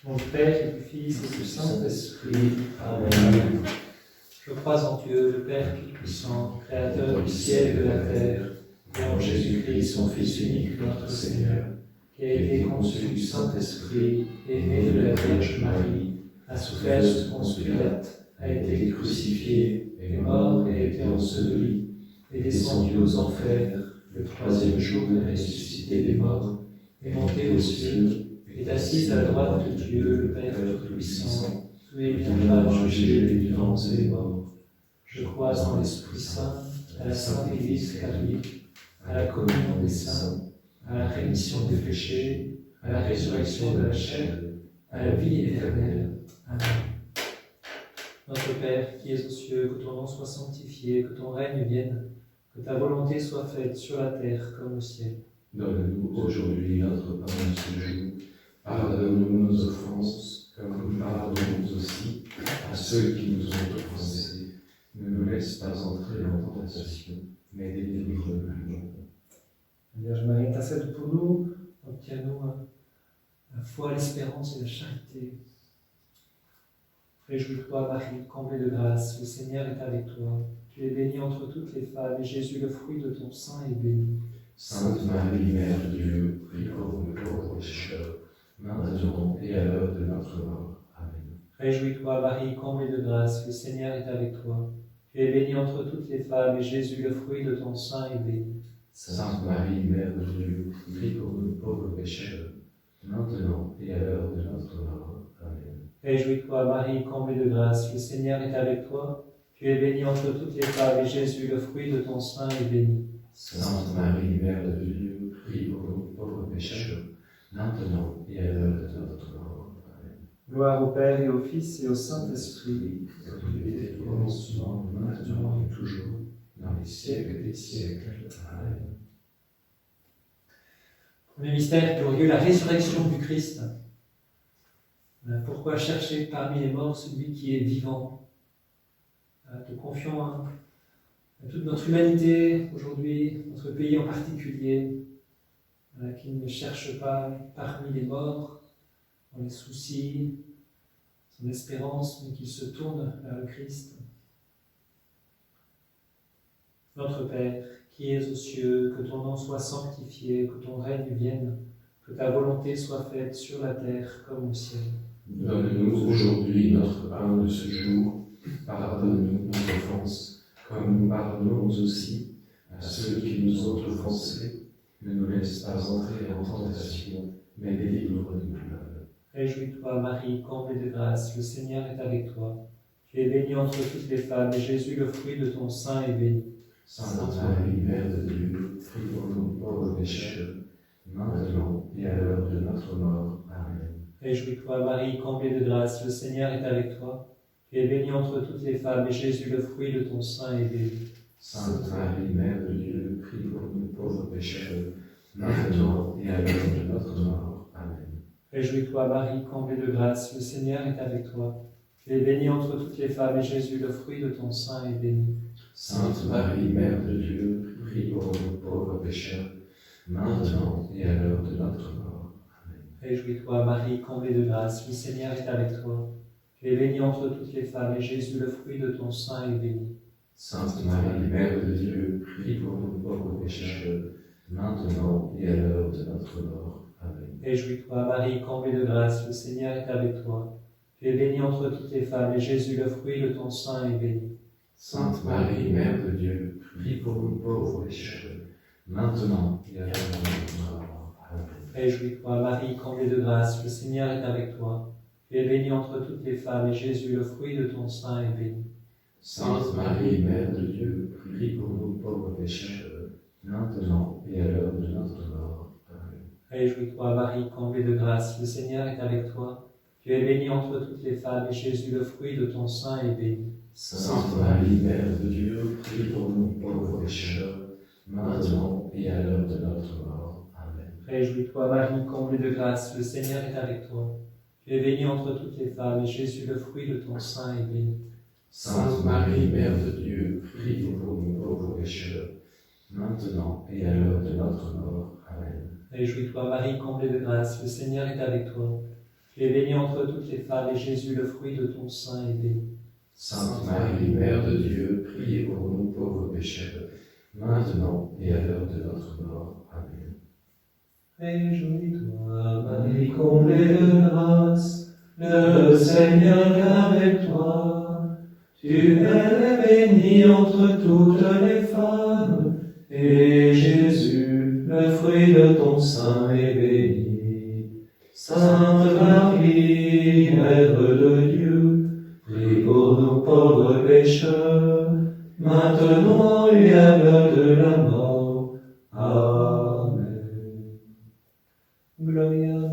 Au nom du Père et du Fils et du Saint-Esprit. Amen. Je crois en Dieu, le Père Tout-Puissant, Créateur du ciel et de la terre, et en Jésus-Christ, son Fils unique, notre Seigneur, qui a été conçu du Saint-Esprit, est né de la Vierge Marie, a souffert sous Ponce Pilate, a été crucifié, est mort et a été enseveli, est descendu aux enfers, le troisième jour est ressuscité des morts, est monté aux cieux, est assis à la droite de Dieu, le Père Tout-Puissant, d'où il viendra juger les vivants et les morts. Je crois en l'Esprit Saint, à la Sainte Église catholique, à la communion des saints, à la rémission des péchés, à la résurrection de la chair, à la vie éternelle. Amen. Notre Père, qui es aux cieux, que ton nom soit sanctifié, que ton règne vienne, que ta volonté soit faite sur la terre comme au ciel. Donne-nous aujourd'hui notre pain de ce jour. Pardonne-nous nos offenses, comme nous pardonnons aussi à ceux qui nous ont offensés. Ne nous laisse pas entrer en tentation, mais délivre-nous du mal. Vierge Marie, intercède pour nous, obtiens-nous la foi, l'espérance et la charité. Réjouis-toi, Marie, comblée de grâce, le Seigneur est avec toi. Tu es bénie entre toutes les femmes, et Jésus, le fruit de ton sein, est béni. Sainte Marie, Mère de Dieu, prie pour nous pauvres pécheurs, maintenant et à l'heure de notre mort. Amen. Réjouis-toi, Marie, comblée de grâce, le Seigneur est avec toi. Tu es bénie entre toutes les femmes, et Jésus, le fruit de ton sein, est béni. Sainte Marie, Mère de Dieu, prie pour nous pauvres pécheurs, maintenant et à l'heure de notre mort. Amen. Réjouis-toi, Marie, comblée de grâce, le Seigneur est avec toi. Tu es bénie entre toutes les femmes, et Jésus, le fruit de ton sein, est béni. Sainte Marie, Mère de Dieu, prie pour nous pauvres pécheurs, maintenant et à l'heure de notre mort. Amen. Gloire au Père et au Fils et au Saint-Esprit. Comme il était au commencement, maintenant et toujours, dans les siècles des siècles. Amen. Premier mystère glorieux, la résurrection du Christ. Pourquoi chercher parmi les morts celui qui est vivant? Te confions à toute notre humanité aujourd'hui, notre pays en particulier, qui ne cherche pas parmi les morts, dans les soucis, son espérance, mais qui se tourne vers le Christ. Notre Père, qui es aux cieux, que ton nom soit sanctifié, que ton règne vienne, que ta volonté soit faite sur la terre comme au ciel. Donne-nous aujourd'hui notre pain de ce jour. Pardonne-nous nos offenses, comme nous pardonnons aussi à ceux qui nous ont offensés. Ne nous laisse pas entrer en tentation, mais délivre-nous du mal. Réjouis-toi, Marie, comblée de grâce, le Seigneur est avec toi. Tu es bénie entre toutes les femmes, et Jésus, le fruit de ton sein, est béni. Sainte Marie, Mère de Dieu, prie pour nous pauvres pécheurs, maintenant et à l'heure de notre mort. Amen. Réjouis-toi, Marie, comblée de grâce, le Seigneur est avec toi. Tu es bénie entre toutes les femmes, et Jésus, le fruit de ton sein, est béni. Sainte Marie, Mère de Dieu, prie pour nous pauvres pécheurs, maintenant et à l'heure de notre mort. Amen. Réjouis-toi, Marie, comblée de grâce, le Seigneur est avec toi. Tu es bénie entre toutes les femmes, et Jésus, le fruit de ton sein, est béni. Sainte Marie, Mère de Dieu, prie pour nous pauvres pécheurs, maintenant et à l'heure de notre mort. Amen. Réjouis-toi, Marie, comblée de grâce, le Seigneur est avec toi. Tu es bénie entre toutes les femmes, et Jésus, le fruit de ton sein, est béni. Sainte Marie, Mère de Dieu, prie pour nous pauvres pécheurs, maintenant et à l'heure de notre mort. Amen. Réjouis-toi, Marie, comblée de grâce, le Seigneur est avec toi. Tu es bénie entre toutes les femmes, et Jésus, le fruit de ton sein, est béni. Sainte Marie, Mère de Dieu, prie pour nous pauvres pécheurs, maintenant et à l'heure de notre mort. Amen. Réjouis-toi, Marie, comblée de grâce, le Seigneur est avec toi. Tu es bénie entre toutes les femmes, et Jésus, le fruit de ton sein, est béni. Sainte Marie, Mère de Dieu, prie pour nous pauvres pécheurs, maintenant et à l'heure de notre mort. Amen. Réjouis-toi, Marie, comblée de grâce, le Seigneur est avec toi. Tu es bénie entre toutes les femmes, et Jésus, le fruit de ton sein, est béni. Sainte Marie, Mère de Dieu, prie pour nous pauvres pécheurs, maintenant et à l'heure de notre mort. Amen. Réjouis-toi, Marie, comblée de grâce, le Seigneur est avec toi. Tu es bénie entre toutes les femmes, et Jésus, le fruit de ton sein, est béni. Sainte Marie, Mère de Dieu, prie pour nous pauvres pécheurs, maintenant et à l'heure de notre mort. Amen. Réjouis-toi, Marie, comblée de grâce, le Seigneur est avec toi. Tu es bénie entre toutes les femmes, et Jésus, le fruit de ton sein, est béni. Sainte Marie, Mère de Dieu, priez pour nous pauvres pécheurs, maintenant et à l'heure de notre mort. Amen. Réjouis-toi, Marie, comblée de grâce, le Seigneur est avec toi. Tu es bénie entre toutes les femmes, et Jésus, le fruit de ton sein, est béni. Sainte Marie, Mère de Dieu, prie pour nous pauvres pécheurs, maintenant et à l'heure de la mort. Amen. Gloria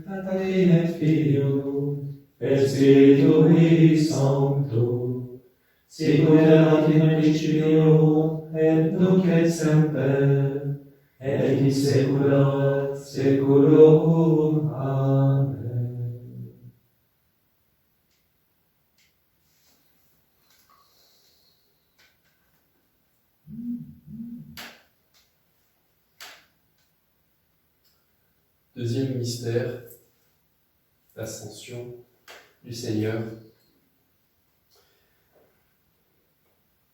Patri et Filio, et Spiritui Sancto, sicut erat in principio, et nunc et semper, et in saecula saeculorum. Amen. Deuxième mystère, l'ascension du Seigneur.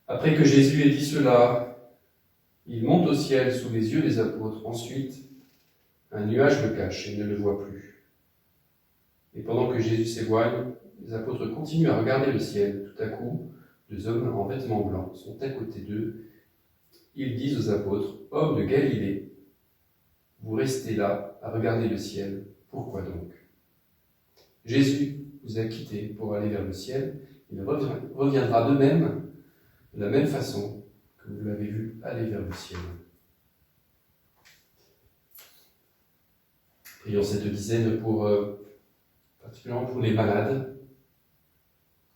Après que Jésus ait dit cela, il monte au ciel sous les yeux des apôtres. Ensuite, un nuage le cache et ils ne le voient plus. Et pendant que Jésus s'éloigne, les apôtres continuent à regarder le ciel. Tout à coup, deux hommes en vêtements blancs sont à côté d'eux. Ils disent aux apôtres, « Hommes de Galilée, vous restez là à regarder le ciel. Pourquoi donc? Jésus vous a quittés pour aller vers le ciel. Il reviendra de même, de la même façon que vous l'avez vu aller vers le ciel. » Prions cette dizaine particulièrement pour les malades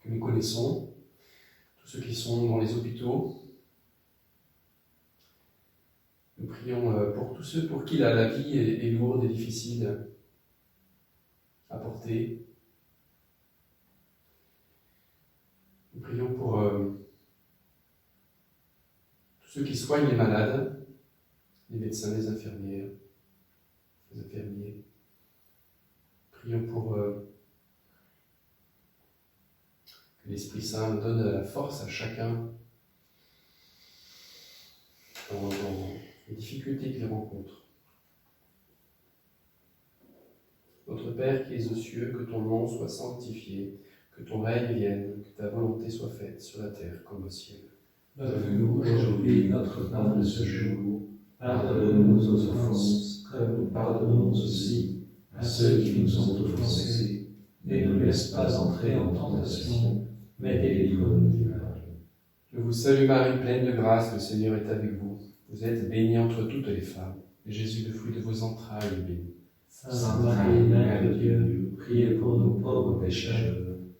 que nous connaissons, tous ceux qui sont dans les hôpitaux. Nous prions pour tous ceux pour qui la vie est lourde et difficile à porter. Nous prions pour tous ceux qui soignent les malades, les médecins, les infirmières, les infirmiers. Prions pour que l'Esprit Saint donne la force à chacun dans les difficultés qu'il rencontre. Notre Père qui es aux cieux, que ton nom soit sanctifié, que ton règne vienne, que ta volonté soit faite sur la terre comme au ciel. Donne-nous aujourd'hui notre pain de ce jour. Pardonne-nous nos offenses, comme nous pardonnons aussi à ceux qui nous ont offensés. Ne nous laisse pas entrer en tentation, mais délivre-nous du mal. Je vous salue Marie, pleine de grâce, le Seigneur est avec vous. Vous êtes bénie entre toutes les femmes, et Jésus, le fruit de vos entrailles, est béni. Sainte Marie, Mère de Dieu, priez pour nous pauvres pécheurs,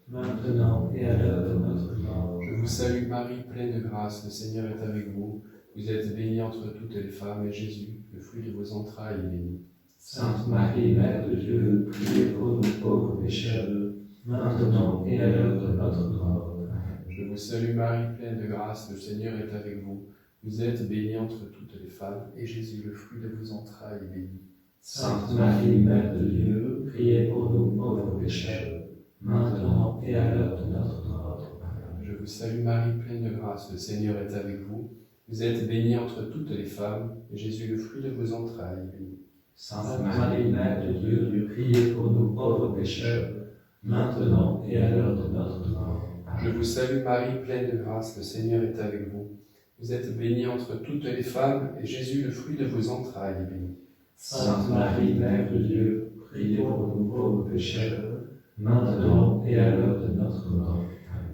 maintenant et à l'heure de notre mort. Je vous salue Marie, pleine de grâce, le Seigneur est avec vous. Vous êtes bénie entre toutes les femmes, et Jésus, le fruit de vos entrailles, est béni. Sainte Marie, Mère de Dieu, priez pour nous pauvres pécheurs, maintenant et à l'heure de notre mort. Je vous salue Marie, pleine de grâce, le Seigneur est avec vous. Vous êtes bénie entre toutes les femmes, et Jésus, le fruit de vos entrailles, est béni. Sainte Marie, Mère de Dieu, priez pour nous pauvres pécheurs, maintenant et à l'heure de notre mort. Je vous salue Marie, pleine de grâce, le Seigneur est avec vous. Vous êtes bénie entre toutes les femmes, et Jésus, le fruit de vos entrailles, est béni. Sainte Marie, Mère de Dieu, priez pour nous pauvres pécheurs, maintenant et à l'heure de notre mort. Je vous salue Marie, pleine de grâce, le Seigneur est avec vous. Vous êtes bénie entre toutes les femmes, et Jésus, le fruit de vos entrailles, est béni. Sainte Marie, Mère de Dieu, priez pour nous pauvres pécheurs, maintenant et à l'heure de notre mort.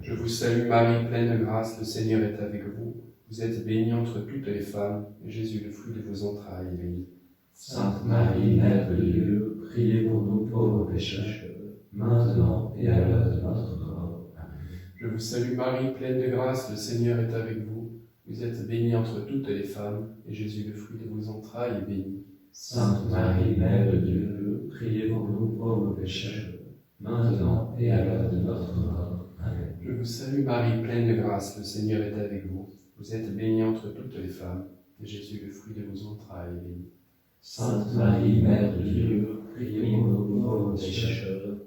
Je vous salue Marie, pleine de grâce, le Seigneur est avec vous. Vous êtes bénie entre toutes les femmes, et Jésus, le fruit de vos entrailles, est béni. Sainte Marie, Mère de Dieu, priez pour nous pauvres pécheurs, maintenant et à l'heure de notre mort. Je vous salue Marie, pleine de grâce, le Seigneur est avec vous. Vous êtes bénie entre toutes les femmes, et Jésus, le fruit de vos entrailles, est béni. Sainte Marie, Mère de Dieu, priez pour nous pauvres pécheurs, maintenant et à l'heure de notre mort. Amen. Je vous salue Marie, pleine de grâce, le Seigneur est avec vous. Vous êtes bénie entre toutes les femmes, et Jésus, le fruit de vos entrailles, est béni. Sainte Marie, Mère de Dieu, priez pour nous pauvres pécheurs,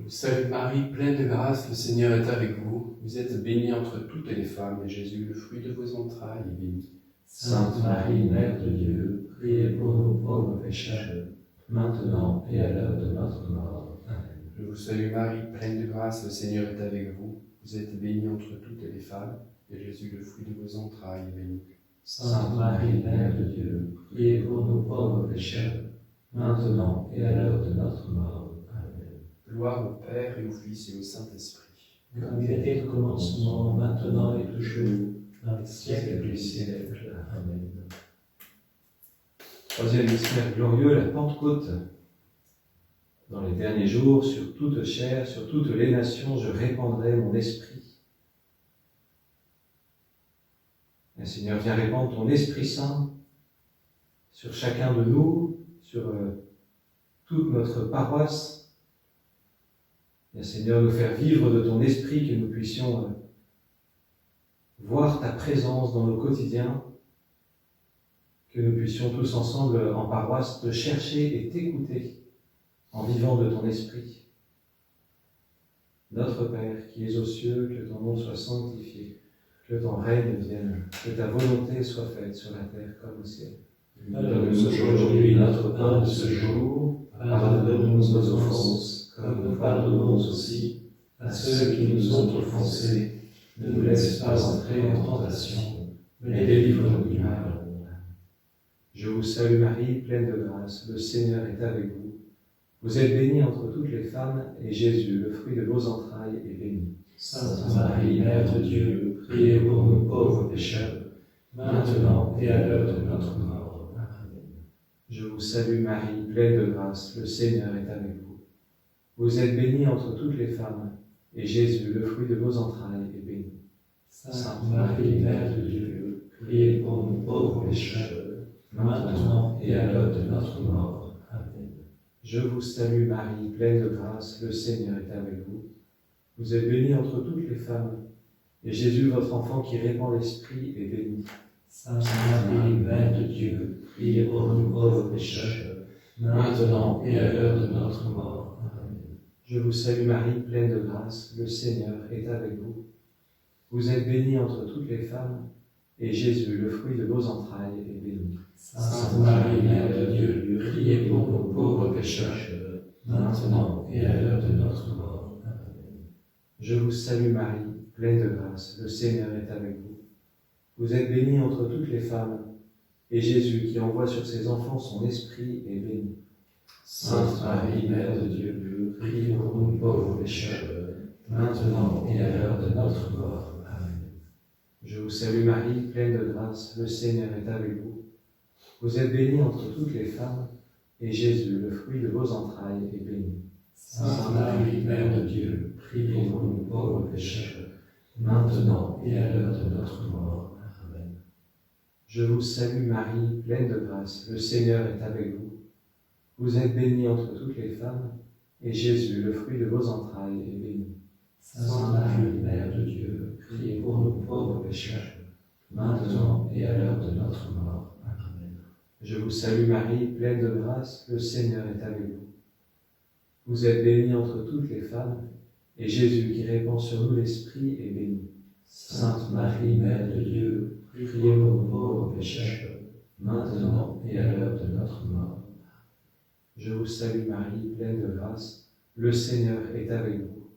vous salue Marie, pleine de grâce, le Seigneur est avec vous. Vous êtes bénie entre toutes les femmes, et Jésus, le fruit de vos entrailles, est béni. Sainte Marie, Mère de Dieu, priez pour nous pauvres pécheurs, maintenant et à l'heure de notre mort. Amen. Je vous salue Marie, pleine de grâce, le Seigneur est avec vous. Vous êtes bénie entre toutes les femmes, et Jésus, le fruit de vos entrailles, est béni. Sainte Marie, Mère de Dieu, priez pour nous pauvres pécheurs, maintenant et à l'heure de notre mort. Amen. Gloire au Père et au Fils et au Saint-Esprit. Comme il était au commencement, maintenant et toujours, dans les siècles des siècles. Amen. Troisième mystère glorieux, la Pentecôte. Dans les derniers jours, sur toute chair, sur toutes les nations, je répandrai mon esprit. Le Seigneur vient répandre ton Esprit Saint sur chacun de nous, sur toute notre paroisse. Le Seigneur nous faire vivre de ton Esprit, que nous puissions voir ta présence dans nos quotidiens, que nous puissions tous ensemble en paroisse te chercher et t'écouter en vivant de ton Esprit. Notre Père qui es aux cieux, que ton nom soit sanctifié, que ton règne vienne, que ta volonté soit faite sur la terre comme au ciel. Donne-nous aujourd'hui notre pain de ce jour. Pardonne-nous nos offenses, comme nous pardonnons aussi à ceux qui nous ont offensés. Ne nous laisse pas entrer en tentation, mais délivre-nous du mal. Je vous salue Marie, pleine de grâce, le Seigneur est avec vous. Vous êtes bénie entre toutes les femmes, et Jésus, le fruit de vos entrailles, est béni. Sainte Marie, Mère de Dieu, priez pour nous pauvres pécheurs, maintenant et à l'heure de notre mort. Amen. Je vous salue Marie, pleine de grâce, le Seigneur est avec vous. Vous êtes bénie entre toutes les femmes, et Jésus, le fruit de vos entrailles, est béni. Sainte Marie, Mère de Dieu, priez pour nous pauvres pécheurs, maintenant et à l'heure de notre mort. Amen. Je vous salue Marie, pleine de grâce, le Seigneur est avec vous. Vous êtes bénie entre toutes les femmes, et Jésus, votre enfant qui répand l'Esprit, est béni. Sainte Marie, Mère de Dieu, priez pour nous pauvres pécheurs, maintenant et à l'heure de notre mort. Amen. Je vous salue Marie, pleine de grâce, le Seigneur est avec vous. Vous êtes bénie entre toutes les femmes, et Jésus, le fruit de vos entrailles, est béni. Sainte Marie, Mère de Dieu, priez pour nous pauvres pécheurs, maintenant et à l'heure de notre mort. Amen. Je vous salue Marie, pleine de grâce, le Seigneur est avec vous. Vous êtes bénie entre toutes les femmes, et Jésus, qui envoie sur ses enfants son Esprit, est béni. Sainte Marie, Mère de Dieu, priez pour nous pauvres pécheurs, maintenant et à l'heure de notre mort. Amen. Je vous salue Marie, pleine de grâce, le Seigneur est avec vous. Vous êtes bénie entre toutes les femmes, et Jésus, le fruit de vos entrailles, est béni. Sainte Marie, Mère de Dieu, priez pour nous pauvres pécheurs, maintenant et à l'heure de notre mort. Amen. Je vous salue Marie, pleine de grâce, le Seigneur est avec vous. Vous êtes bénie entre toutes les femmes, et Jésus, le fruit de vos entrailles, est béni. Sainte Marie, Mère de Dieu, priez pour nous pauvres pécheurs, maintenant et à l'heure de notre mort. Amen. Je vous salue Marie, pleine de grâce, le Seigneur est avec vous. Vous êtes bénie entre toutes les femmes, et Jésus, qui répand sur nous l'Esprit, est béni. Sainte Marie, Mère de Dieu, priez pour nous pauvres pécheurs, maintenant et à l'heure de notre mort. Je vous salue Marie, pleine de grâce, le Seigneur est avec vous.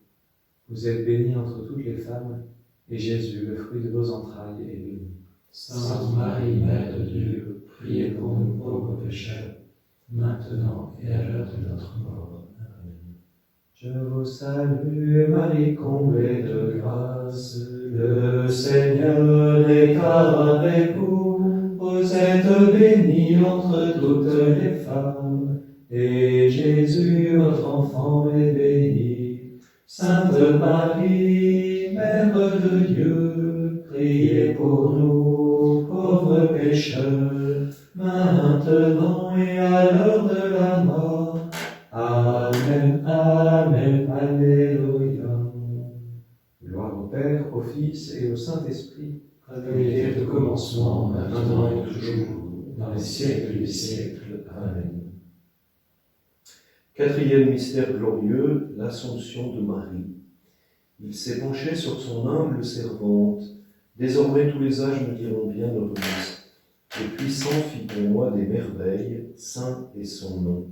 Vous êtes bénie entre toutes les femmes, et Jésus, le fruit de vos entrailles, est béni. Sainte Marie, Mère de Dieu, priez pour nous pauvres pécheurs, maintenant et à l'heure de notre mort. Amen. Je vous salue Marie, comblée de grâce, le Seigneur est avec vous. Vous êtes bénie entre toutes les femmes, et Jésus, votre enfant, est béni. Sainte Marie, Mère de Dieu, priez pour nous, pauvres pécheurs, maintenant et à l'heure de la mort. Amen, Amen, Alléluia. Gloire au Père, au Fils et au Saint-Esprit, comme il était au commencement, maintenant et toujours, dans les siècles des siècles. Amen. Quatrième mystère glorieux, l'Assomption de Marie. Il s'est penché sur son humble servante. Désormais tous les âges me diront bienheureuse. Le puissant fit pour moi des merveilles, saint est son nom.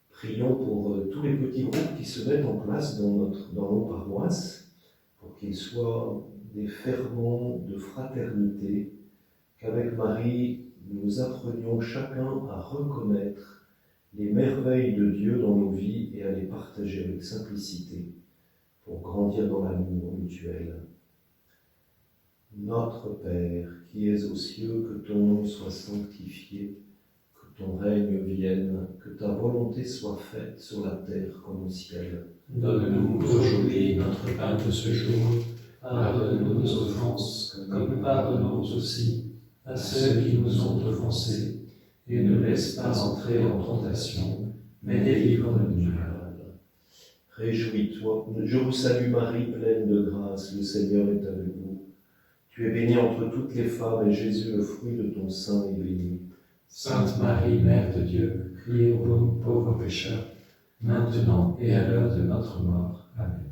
Prions pour tous les petits groupes qui se mettent en place dans nos paroisses, pour qu'ils soient des ferments de fraternité, qu'avec Marie, nous apprenions chacun à reconnaître les merveilles de Dieu dans nos vies et à les partager avec simplicité pour grandir dans l'amour mutuel. Notre Père, qui es aux cieux, que ton nom soit sanctifié, que ton règne vienne, que ta volonté soit faite sur la terre comme au ciel. Donne-nous aujourd'hui notre pain de ce jour. Pardonne-nous nos offenses, comme nous pardonnons aussi à ceux qui nous ont offensés. Et ne laisse pas entrer en tentation, mais délivre-nous du mal. Réjouis-toi, je vous salue Marie, pleine de grâce, le Seigneur est avec vous. Tu es bénie entre toutes les femmes, et Jésus, le fruit de ton sein, est béni. Sainte Marie, Mère de Dieu, priez pour nous pauvres pécheurs, maintenant et à l'heure de notre mort. Amen.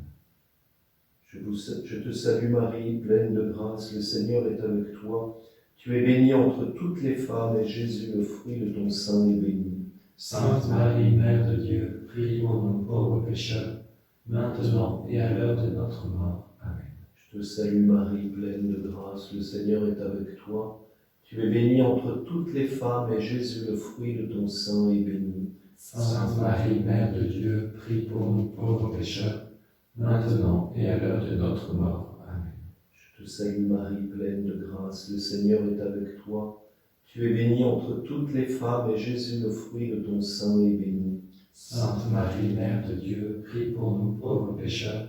Je te salue Marie, pleine de grâce, le Seigneur est avec toi. Tu es bénie entre toutes les femmes, et Jésus, le fruit de ton sein, est béni. Sainte Marie, Mère de Dieu, priez pour nous pauvres pécheurs, maintenant et à l'heure de notre mort. Amen. Je te salue Marie, pleine de grâce, le Seigneur est avec toi. Tu es bénie entre toutes les femmes, et Jésus, le fruit de ton sein, est béni. Sainte Marie, Mère de Dieu, prie pour nous pauvres pécheurs, maintenant et à l'heure de notre mort. Amen. Je te salue Marie, pleine de grâce, le Seigneur est avec toi. Tu es bénie entre toutes les femmes, et Jésus, le fruit de ton sein, est béni. Sainte Marie, Mère de Dieu, prie pour nous pauvres pécheurs,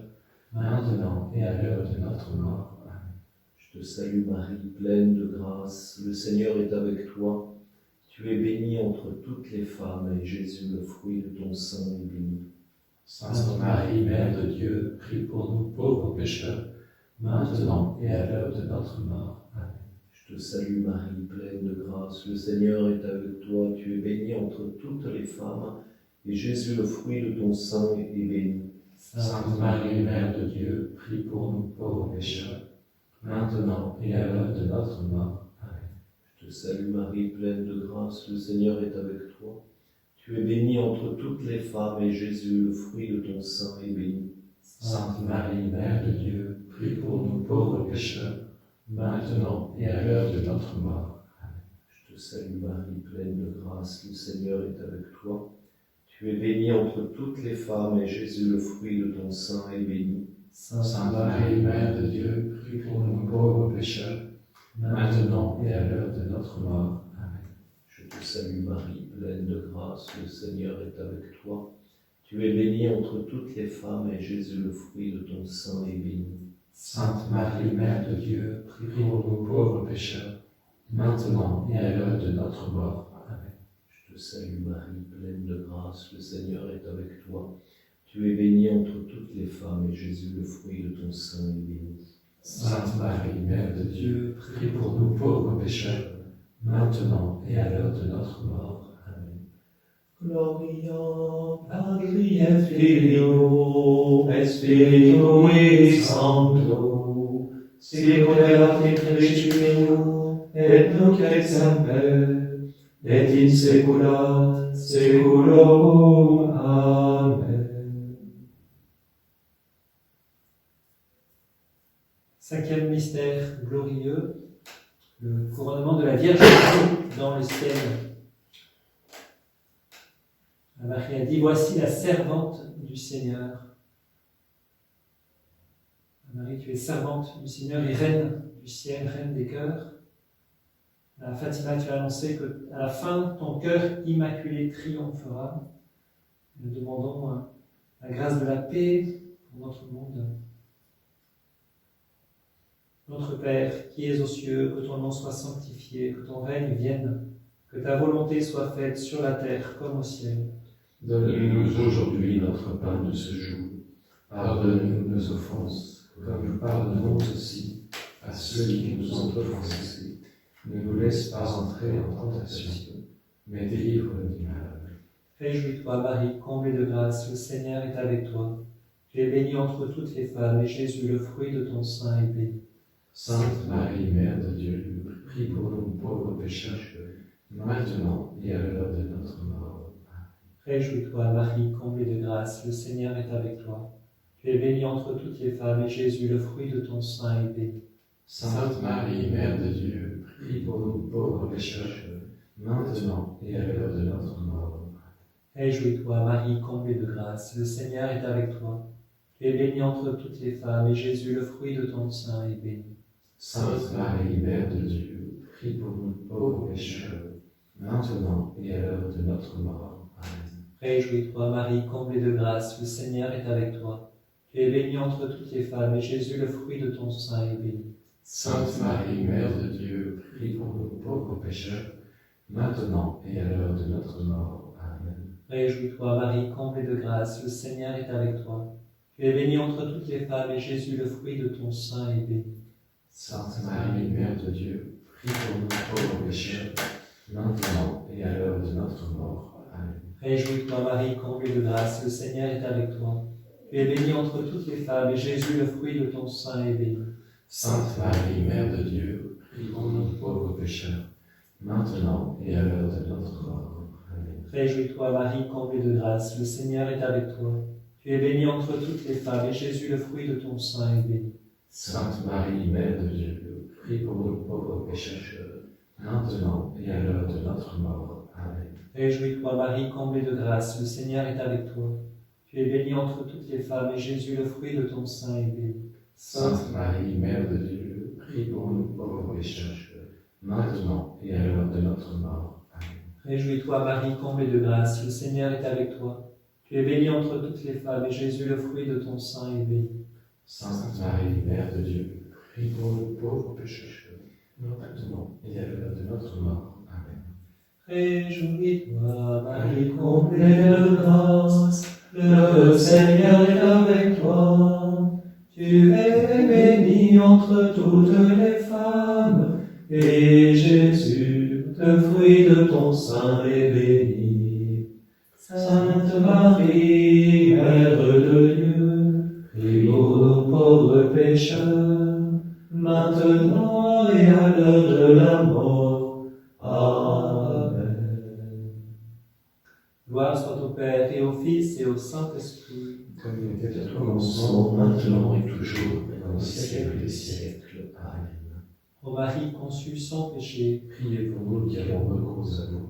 maintenant et à l'heure de notre mort. Amen. Je te salue Marie, pleine de grâce, le Seigneur est avec toi. Tu es bénie entre toutes les femmes, et Jésus, le fruit de ton sein, est béni. Sainte Marie, Mère de Dieu, prie pour nous pauvres pécheurs, maintenant et à l'heure de notre mort. Amen. Je te salue Marie, pleine de grâce, le Seigneur est avec toi. Tu es bénie entre toutes les femmes, et Jésus, le fruit de ton sein, est béni. Sainte Marie, Mère de Dieu, prie pour nous pauvres pécheurs, maintenant et à l'heure de notre mort. Amen. Je te salue Marie, pleine de grâce, le Seigneur est avec toi. Tu es bénie entre toutes les femmes, et Jésus, le fruit de ton sein, est béni. Sainte Marie, Mère de Dieu, prie pour nous pauvres pécheurs, maintenant et à l'heure de notre mort. Amen. Je te salue Marie, pleine de grâce, le Seigneur est avec toi. Tu es bénie entre toutes les femmes, et Jésus, le fruit de ton sein, est béni. Sainte Marie, Mère de Dieu, prie pour nous pauvres pécheurs, maintenant et à l'heure de notre mort. Amen. Je te salue Marie, pleine de grâce, le Seigneur est avec toi. Tu es bénie entre toutes les femmes, et Jésus, le fruit de ton sein, est béni. Sainte Marie, Mère de Dieu, prie pour nous pauvres pécheurs, maintenant et à l'heure de notre mort. Amen. Je te salue Marie, pleine de grâce, le Seigneur est avec toi. Tu es bénie entre toutes les femmes, et Jésus, le fruit de ton sein, est béni. Sainte Marie, Mère de Dieu, prie pour nous pauvres pécheurs, maintenant et à l'heure de notre mort. Amen. Gloria Patri et Filio et Spiritui Sancto, sicut erat in principio et nunc et semper, et in saecula saeculorum. Amen. Cinquième mystère glorieux, le couronnement de la Vierge Marie dans le ciel. La Marie a dit, voici la servante du Seigneur. Marie, tu es servante du Seigneur et reine du ciel, reine des cœurs. À Fatima, tu as annoncé qu'à la fin, ton cœur immaculé triomphera. Nous demandons la grâce de la paix pour notre monde. Notre Père, qui es aux cieux, que ton nom soit sanctifié, que ton règne vienne, que ta volonté soit faite sur la terre comme au ciel. Donne-nous aujourd'hui notre pain de ce jour. Pardonne-nous nos offenses, comme nous pardonnons aussi à ceux qui nous ont offensés. Ne nous laisse pas entrer en tentation, mais délivre-nous du mal. Réjouis-toi, Marie, comblée de grâce, le Seigneur est avec toi. Tu es bénie entre toutes les femmes, et Jésus, le fruit de ton sein, est béni. Sainte Marie, Mère de Dieu, prie pour nous pauvres pécheurs, maintenant et à l'heure de notre mort. Réjouis-toi, Marie, comblée de grâce, le Seigneur est avec toi. Tu es bénie entre toutes les femmes, et Jésus, le fruit de ton sein, est béni. Sainte Marie, Mère de Dieu, prie pour nous pauvres pécheurs, maintenant et à l'heure de notre mort. Réjouis-toi, Marie, comblée de grâce, le Seigneur est avec toi. Tu es bénie entre toutes les femmes, et Jésus, le fruit de ton sein, est béni. Sainte Marie, Mère de Dieu, prie pour nous pauvres pécheurs, maintenant et à l'heure de notre mort. Amen. Réjouis-toi, Marie, comblée de grâce, le Seigneur est avec toi. Tu es bénie entre toutes les femmes, et Jésus, le fruit de ton sein, est béni. Sainte Marie, Mère de Dieu, prie pour nous pauvres pécheurs, maintenant et à l'heure de notre mort. Amen. Réjouis-toi, Marie, comblée de grâce, le Seigneur est avec toi. Tu es bénie entre toutes les femmes, et Jésus, le fruit de ton sein, est béni. Sainte Marie, Mère de Dieu, prie pour nous pauvres pécheurs, maintenant et à l'heure de notre mort. Amen. Réjouis-toi, Marie, comblée de grâce, le Seigneur est avec toi. Tu es bénie entre toutes les femmes, et Jésus, le fruit de ton sein, est béni. Sainte Marie, Mère de Dieu, prie pour nous pauvres pécheurs, maintenant et à l'heure de notre mort. Amen. Réjouis-toi, Marie, comblée de grâce, le Seigneur est avec toi. Tu es bénie entre toutes les femmes, et Jésus, le fruit de ton sein, est béni. Sainte Marie, Mère de Dieu, prie pour nous pauvres pécheurs, maintenant et à l'heure de notre mort. Amen. Réjouis-toi, Marie, comblée de grâce, le Seigneur est avec toi. Tu es bénie entre toutes les femmes, et Jésus, le fruit de ton sein, est béni. Sainte Marie, Mère de Dieu, prie pour nous pauvres pécheurs, maintenant et à l'heure de notre mort. Amen. Réjouis-toi, Marie, comblée de grâce, le Seigneur est avec toi. Tu es bénie entre toutes les femmes, et Jésus, le fruit de ton sein, est béni. Sainte Marie, Mère de Dieu, prie pour nous pauvres pécheurs, maintenant et à l'heure de notre mort. Amen. Réjouis-toi, Marie, comblée de grâce, le Seigneur est avec toi. Tu es bénie entre toutes les femmes, et Jésus, le fruit de ton sein, est béni. Sainte Marie, Mère de Dieu, prie pour nos pauvres pécheurs, maintenant et à l'heure de la mort. Amen. Gloire soit au Père et au Fils et au Saint-Esprit, Comme il était au commencement, maintenant et toujours, et dans les siècles des siècles. Amen. ô Marie conçue sans péché, Priez pour nous qui avons recours à vous.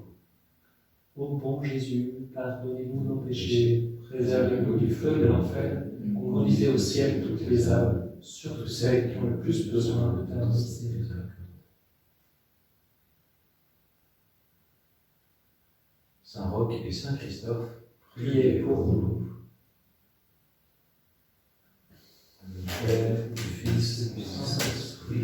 ô bon Jésus, pardonnez-nous nos péchés, préservez-nous du feu de l'enfer, conduisez au ciel toutes les âmes, surtout celles qui ont le plus besoin de ta miséricorde. Saint Roch et Saint Christophe, Priez pour nous. du Père, du Fils et du Saint-Esprit.